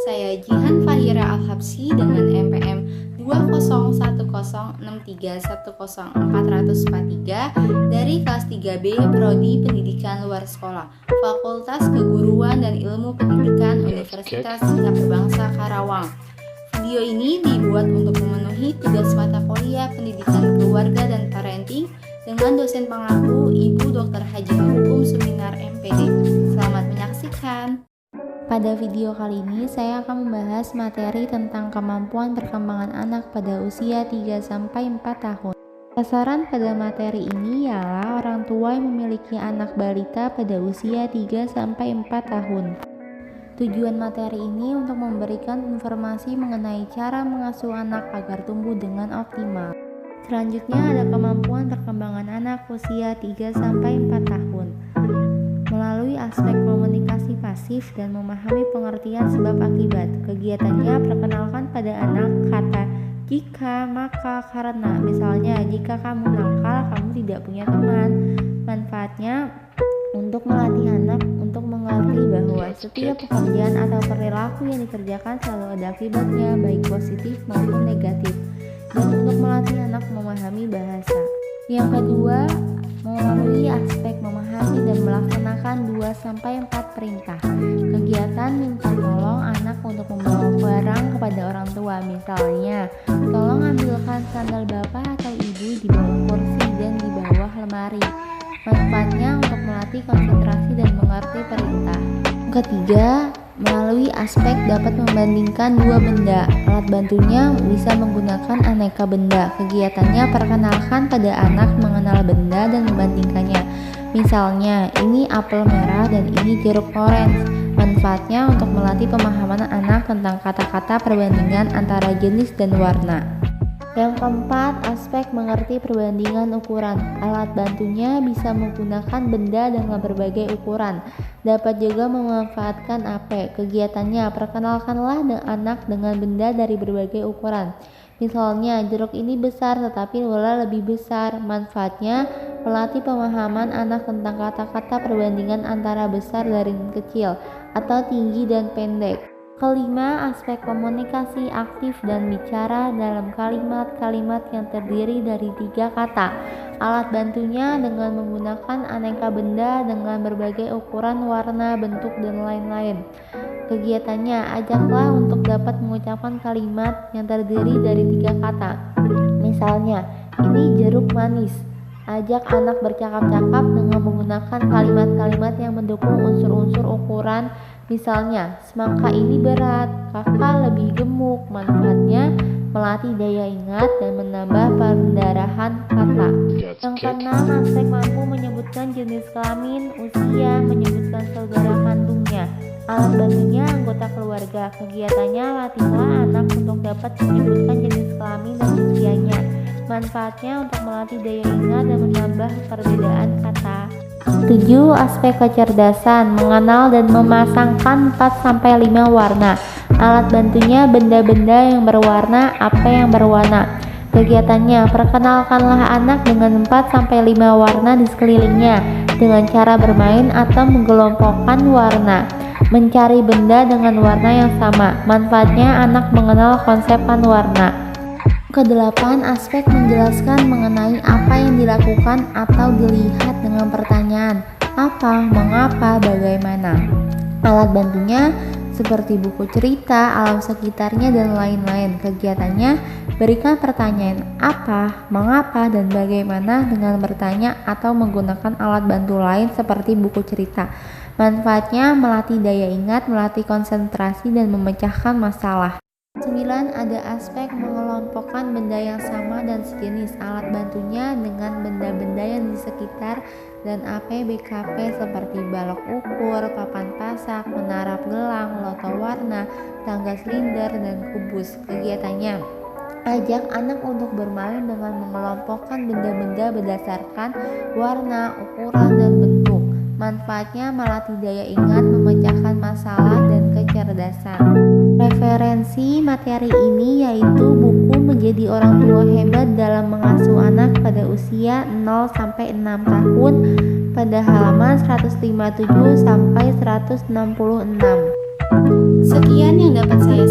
Saya Jihan Fahira Al-Habsyi dengan MPM 20136310443 dari kelas 3B Prodi Pendidikan Luar Sekolah, Fakultas Keguruan dan Ilmu Pendidikan Universitas Singapura Bangsa Karawang. Video ini dibuat untuk memenuhi tugas mata kuliah Pendidikan Keluarga dan Parenting dengan dosen pengaku Ibu Dr. Haji Hukum Suminar MPD. Selamat menyaksikan. Pada video kali ini saya akan membahas materi tentang kemampuan perkembangan anak pada usia 3-4 tahun. Sasaran pada materi ini ialah orang tua yang memiliki anak balita pada usia 3-4 tahun. Tujuan materi ini untuk memberikan informasi mengenai cara mengasuh anak agar tumbuh dengan optimal. Selanjutnya ada kemampuan perkembangan anak usia 3-4 tahun. Melalui aspek komunikasi pasif dan memahami pengertian sebab akibat. Kegiatannya perkenalkan pada anak kata jika, maka, karena. Misalnya, jika kamu nakal, kamu tidak punya teman. Manfaatnya untuk melatih anak untuk mengerti bahwa setiap pekerjaan atau perilaku yang dikerjakan selalu ada akibatnya, baik positif maupun negatif. Dan untuk melatih anak memahami bahasa. Yang kedua, melalui aspek memahami dan melaksanakan 2-4 perintah. Kegiatan minta tolong anak untuk membawa barang kepada orang tua. Misalnya, tolong ambilkan sandal bapak atau ibu di bawah kursi dan di bawah lemari. Manfaatnya untuk melatih konsentrasi dan mengerti perintah. Ketiga, melalui aspek dapat membandingkan dua benda. Alat bantunya bisa menggunakan aneka benda. Kegiatannya perkenalkan pada anak mengenal benda dan membandingkannya. Misalnya, ini apel merah dan ini jeruk orange. Manfaatnya untuk melatih pemahaman anak tentang kata-kata perbandingan antara jenis dan warna. Yang keempat, aspek mengerti perbandingan ukuran. Alat bantunya bisa menggunakan benda dengan berbagai ukuran. Dapat juga memanfaatkan AP. Kegiatannya, perkenalkanlah anak dengan benda dari berbagai ukuran. Misalnya, jeruk ini besar tetapi bola lebih besar. Manfaatnya, melatih pemahaman anak tentang kata-kata perbandingan antara besar dan kecil atau tinggi dan pendek. Kelima, aspek komunikasi aktif dan bicara dalam kalimat-kalimat yang terdiri dari 3 kata. Alat bantunya dengan menggunakan aneka benda dengan berbagai ukuran, warna, bentuk, dan lain-lain. Kegiatannya, ajaklah untuk dapat mengucapkan kalimat yang terdiri dari 3 kata. Misalnya, ini jeruk manis. Ajak anak bercakap-cakap dengan menggunakan kalimat-kalimat yang mendukung unsur-unsur ukuran. Misalnya, semangka ini berat, kakak lebih gemuk. Manfaatnya melatih daya ingat dan menambah pendarahan kata. Yang keenam, aspek mampu menyebutkan jenis kelamin, usia, menyebutkan saudara kandungnya. Alat bantunya anggota keluarga. Kegiatannya latihlah anak untuk dapat menyebutkan jenis kelamin dan usianya. Manfaatnya untuk melatih daya ingat dan menambah perbedaan kata. 7. Aspek kecerdasan, mengenal dan memasangkan 4-5 warna. Alat bantunya benda-benda yang berwarna, apa yang berwarna. Kegiatannya, perkenalkanlah anak dengan 4-5 warna di sekelilingnya dengan cara bermain atau menggelompokkan warna. Mencari benda dengan warna yang sama. Manfaatnya anak mengenal konsep warna. Kedelapan, aspek menjelaskan mengenai apa yang dilakukan atau dilihat dengan pertanyaan apa, mengapa, bagaimana. Alat bantunya seperti buku cerita, alam sekitarnya, dan lain-lain. Kegiatannya berikan pertanyaan apa, mengapa, dan bagaimana dengan bertanya atau menggunakan alat bantu lain seperti buku cerita. Manfaatnya melatih daya ingat, melatih konsentrasi, dan memecahkan masalah. 9. Ada aspek mengelompokkan benda yang sama dan sejenis. Alat bantunya dengan benda-benda yang di sekitar dan AP BKP seperti balok ukur, papan pasak, menara gelang, loto warna, tangga silinder, dan kubus. Kegiatannya, ajak anak untuk bermain dengan mengelompokkan benda-benda berdasarkan warna, ukuran, dan bentuk. Manfaatnya melatih daya ingat, memecahkan masalah, dan kecerdasan. Referensi materi ini yaitu buku Menjadi Orang Tua Hebat dalam Mengasuh Anak pada Usia 0-6 tahun pada halaman 157 sampai 166. Sekian yang dapat saya